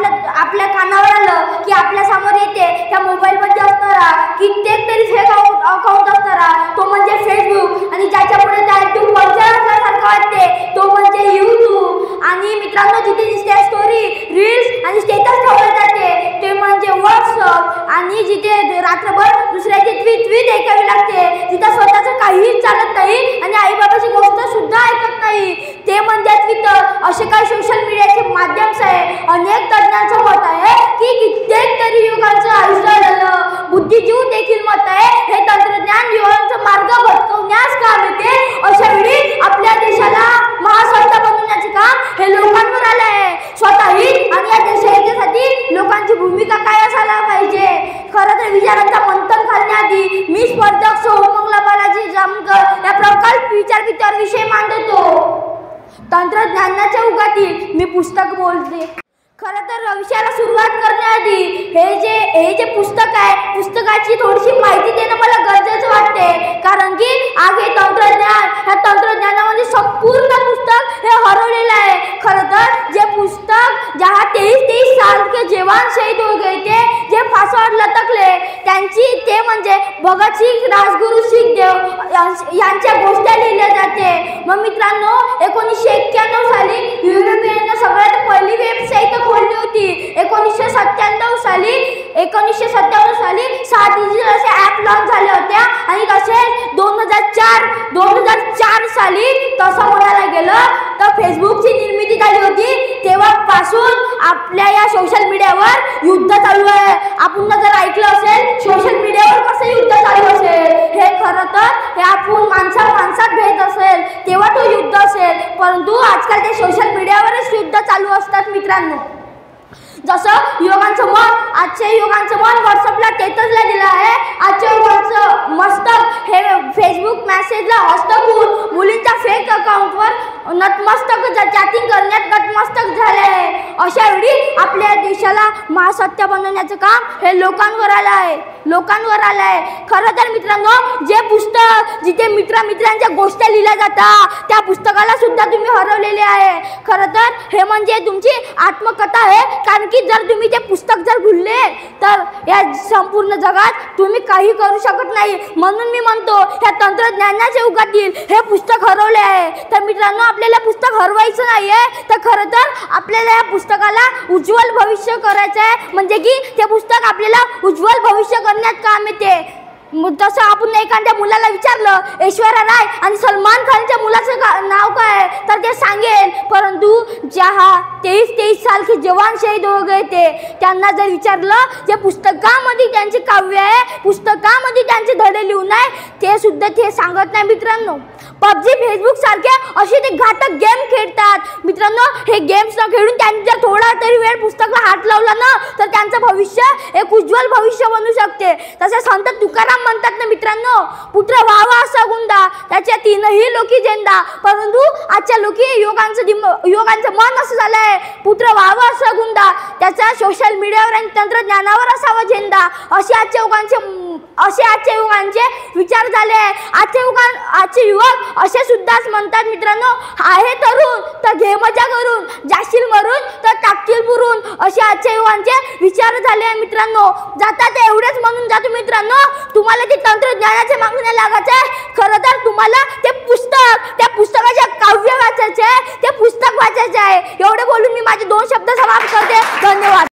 आपल्या कानावर आलं की आपल्या समोर येते त्या मोबाईलमध्ये असणारा कित्येक तरी फेक अकाउंट असणारा तो म्हणजे फेसबुक आणि ज्याच्यापुढे यूट्यूब असल्यासारखं वाटते तो म्हणजे यूट्यूब आणि मित्रांनो जिथे दिसते स्टोरी रील्स आणि स्टेटस ठेवले जाते ते म्हणजे व्हॉट्सअप आणि जिथे रात्रभर दुसऱ्याची ट्वीट ऐकावी लागते जिथे स्वतःचं काहीच चालत नाही आणि आईबाबाची गोष्ट सुद्धा ऐकत नाही ते म्हणजे ट्विटर असे काही सोशल मीडियाचे माध्यम आहे अनेक तज्ञांचं मत आहे की कित्येक तरी युगांचं आयुष्य झालं बुद्धिजीव देखील मत आहे हे तंत्रज्ञान युगांचा मार्ग भटकवण्यास काम येते अशा वेळी आपल्या देशाला महासत्ता बनवण्याचे काम हे लोकांवर आले आहे स्वतःही आणि या देशासाठी लोकांची भूमिका काय असायला पाहिजे खरं तर विचारांचा मंथन करण्याआधी मी स्पर्धक सोमंगला बालाजी जामकर या प्रकल्प विचार विषय मांडतो तंत्रज्ञानाच्या युगातील मी पुस्तक बोलते खरं तर विषयाला सुरुवात करण्याआधी हे जे पुस्तक आहे पुस्तकाची थोडीशी माहिती देणं मला गरजेचं वाटते कारण की आज हे तंत्रज्ञानामध्ये संपूर्ण पुस्तक हे हरवलेलं आहे खरं तर जे पुस्तक जहाँ 23 साल के जवान शहीद हो गए थे जे फासावर लटकले त्यांची ते म्हणजे भगतसिंग राजगुरू सुखदेव यांच्या गोष्टी लिहिल्या जाते मग मित्रांनो 1991 साली युरोपियन सगळ्यात पहिली वेबसाईट खोलली होती 1997 साली 6 डिजिटल असे ॲप लॉन्च झाले होत्या आणि तसेच 2004 साली तसं म्हणायला गेलं तर फेसबुकची निर्मिती झाली होती तेव्हापासून आपल्या या सोशल मीडियावर युद्ध चालू आहे आपण जर ऐकलं असेल सोशल मीडियावर कसं युद्ध चालू असेल हे खरं तर हे आपण माणसात भेट असेल तेव्हा तो युद्ध असेल परंतु आजकाल ते सोशल मीडियावरच युद्ध चालू असतात मित्रांनो जसं आजच्या युगांचं मन व्हॉट्सअपला स्टेटसला दिलं आहे आजच्या युगांचं मस्तक हे फेसबुक मेसेजला हस्तक होऊन मुलींच्या फेक अकाउंटवर नतमस्तक चॅटिंग करण्यात नतमस्तक झाले आहे अशा वेळी आपल्या देशाला महासत्ता बनवण्याचं काम हे लोकांवर आलं आहे खरं तर मित्रांनो जे पुस्तक जिथे मित्रांच्या गोष्टी लिहिल्या जातात त्या पुस्तकाला सुद्धा तुम्ही हरवलेले आहे खरं तर हे म्हणजे तुमची आत्मकथा आहे कारण की जर तुम्ही ते पुस्तक जर भुलले तर या संपूर्ण जगात तुम्ही काही करू शकत नाही म्हणून मी म्हणतो ह्या तंत्रज्ञानाच्या युगातील हे पुस्तक हरवले आहे तर मित्रांनो आपल्याला पुस्तक हरवायचं नाही आहे तर खरं तर आपल्याला या पुस्तकाला उज्ज्वल भविष्य करायचं आहे म्हणजे की ते पुस्तक आपल्याला उज्ज्वल भविष्य करण्यात काम येते तसं आपण एखाद्या मुलाला विचारलं ऐश्वर्या राय आणि सलमान खानच्या मुलाचं नाव काय तर ते सांगेल परंतु जहाँ 23 साल के जवान शहीद हो गए थे त्यांना जर विचारलं जे पुस्तकामध्ये त्यांचे काव्य आहे पुस्तकामध्ये त्यांचे धडे लिहून आहे ते सुद्धा ते सांगत नाही मित्रांनो पबजी फेसबुक सारखे असे ते घातक गेम खेळतात मित्रांनो हे गेम्स न खेळून त्यांनी जर थोडा तरी वेळ पुस्तकाला हात लावला ना तर त्यांचं भविष्य एक उज्ज्वल भविष्य बनू शकते तसे संत तुकाराम म्हणतात ना मित्रांनो पुत्र व्हावा असा गुंडा त्याच्या तीनही लोकी झेंडा परंतु आजच्या लोकी योगांचं मन असं झालंय पुत्र व्हावा असा गुंडा त्याचा सोशल मीडियावर आणि तंत्रज्ञानावर असावा झेंडा असे आजच्या युगांचे विचार झाले आजचे युवक असे सुद्धाच म्हणतात मित्रांनो आहे तरुण तर घे मजा करून जाशील मरून तर टाकतील पुरून असे आजच्या युगांचे विचार झाले मित्रांनो जाता ते एवढेच म्हणून जातो मित्रांनो तुम्हाला ते तंत्रज्ञानाचे मागण्या लागायचे आहे खरं तर तुम्हाला ते पुस्तक त्या पुस्तकाचे काव्य वाचायचे आहे ते पुस्तक वाचायचे आहे एवढे बोलून मी माझे 2 शब्द समाप्त करते धन्यवाद